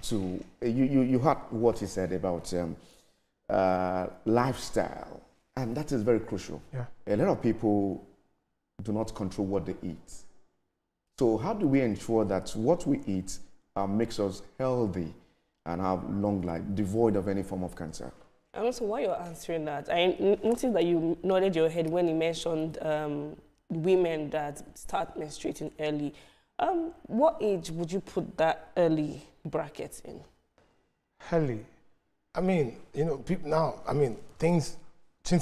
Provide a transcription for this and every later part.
to, you heard what he said about lifestyle, and that is very crucial. Yeah. A lot of people do not control what they eat. So how do we ensure that what we eat makes us healthy and have long life, devoid of any form of cancer? And also, while you're answering that, I noticed that you nodded your head when you mentioned women that start menstruating early. What age would you put that early bracket in? Early. I mean, you know, people now, I mean, things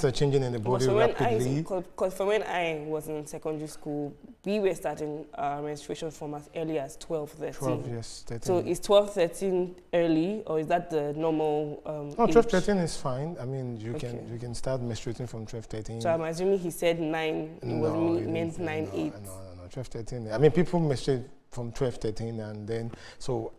are changing in the body rapidly. Because for when I was in secondary school, we were starting menstruation from as early as 12, 13. 12, yes, 13. So is 12, 13 early, or is that the normal No, age? 12, 13 is fine. I mean, you can start menstruating from 12, 13. So I'm assuming he said 9, it was meant 9, 8. No, 12, 13. I mean, people menstruate from 12, 13, and then, so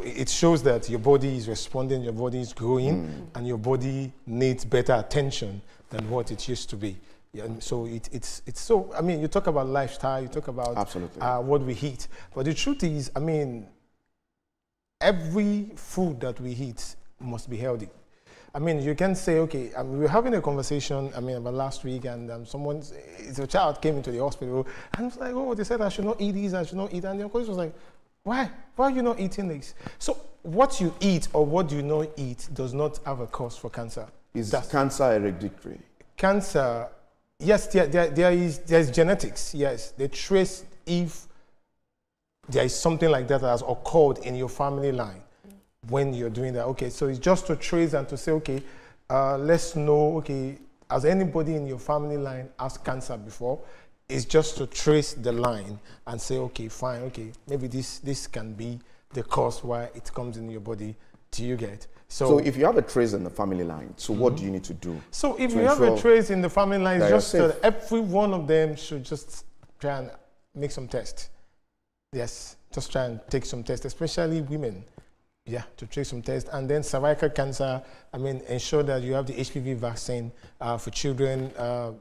it shows that your body is responding, your body is growing, and your body needs better attention than what it used to be. Yeah, so it's so, I mean, you talk about lifestyle, you talk about what we eat, but the truth is, I mean, every food that we eat must be healthy. I mean, you can say, okay, we were having a conversation, I mean, about last week, and a child came into the hospital, and it's like, oh, they said I should not eat these, I should not eat, and the coach was like, why? Why are you not eating this? So what you eat or what you not eat does not have a cause for cancer. Is cancer hereditary? Cancer, yes, there's genetics, yes. They trace if there is something like that has occurred in your family line when you're doing that. Okay, so it's just to trace and to say, okay, let's know, okay, has anybody in your family line has cancer before? It's just to trace the line and say, okay, fine, okay, maybe this can be the cause why it comes in your body. Do you get? So if you have a trace in the family line, so what do you need to do? So if you have a trace in the family line, it's just that every one of them should just try and make some tests. Yes, just try and take some tests, especially women. Yeah, to take some tests. And then cervical cancer, I mean, ensure that you have the HPV vaccine for children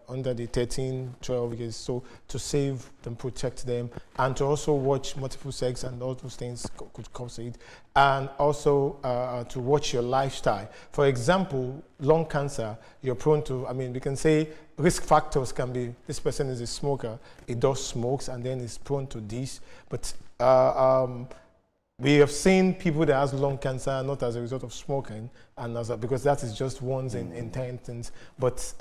under the 13, 12 years, so to save them, protect them, and to also watch multiple sex and all those things could cause it. And also to watch your lifestyle. For example, lung cancer, you're prone to, I mean, we can say risk factors can be, this person is a smoker, he does smokes, and then is prone to this. But we have seen people that has lung cancer not as a result of smoking, and because that is just once in 10 things. But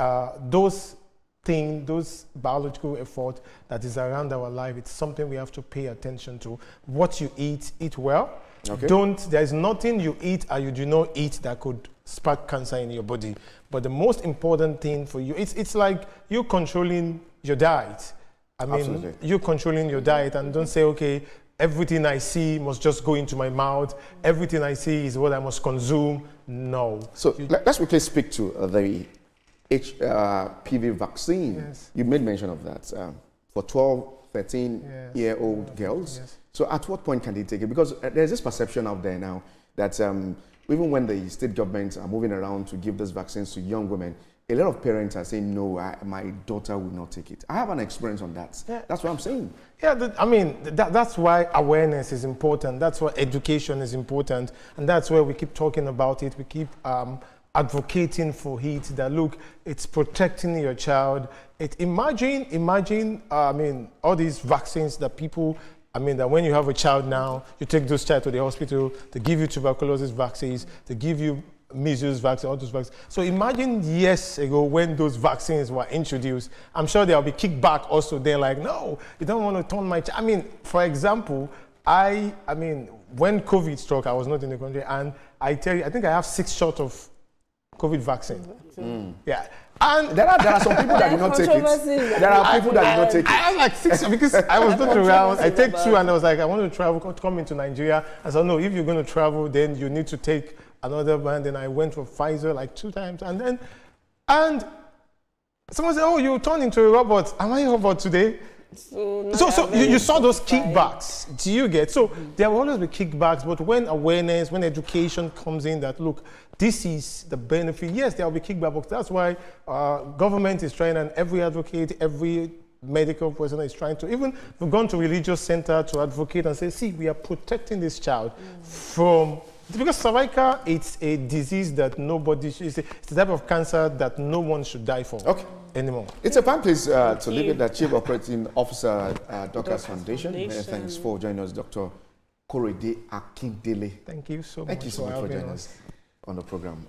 those things, those biological effort that is around our life, it's something we have to pay attention to. What you eat well. Okay. There's nothing you eat or you do not eat that could spark cancer in your body. But the most important thing for you, it's like you controlling your diet. I mean, you're controlling your diet, and don't say, okay, everything I see must just go into my mouth. Everything I see is what I must consume. No. So let's quickly speak to the HPV vaccine. Yes. You made mention of that for 12, 13-year-old girls. Yes. So at what point can they take it? Because there's this perception out there now that even when the state governments are moving around to give these vaccines to young women, a lot of parents are saying, no, my daughter will not take it. I have an experience on that. Yeah. That's what I'm saying. Yeah, I mean, that's why awareness is important. That's why education is important. And that's why we keep talking about it. We keep advocating for it, that look, it's protecting your child. Imagine, I mean, all these vaccines that people, I mean, that when you have a child now, you take those child to the hospital, they give you tuberculosis vaccines, they give you measles vaccine, all those vaccines. So imagine years ago when those vaccines were introduced, I'm sure there'll be kickback also. They're like, no, you don't want to turn my child. I mean, for example, I mean, when COVID struck, I was not in the country, and I tell you, I think I have 6 shots of COVID vaccine. Yeah. And there are some people that do not take it. There are people that do not take it. I have like 6 because I was not around. I take 2 and I was like, I want to travel, come into Nigeria. I said, no, if you're going to travel, then you need to take another brand. Then I went for Pfizer like 2 times. And someone said, oh, you turned into a robot. Am I a robot today? So you saw those kickbacks. Do you get? So there will always be kickbacks, but when awareness, when education comes in that, look, this is the benefit, yes, there will be kickbacks. That's why government is trying, and every advocate, every medical person is trying to, even we've gone to religious center to advocate and say, see, we are protecting this child from Because cervical, it's a disease that it's the type of cancer that no one should die for anymore. It's a fun place to leave it. That Chief Operating Officer, Doctors Foundation. Thanks for joining us, Dr. Korede Akindele. Thank you so much. Thank you so much for joining us on the program.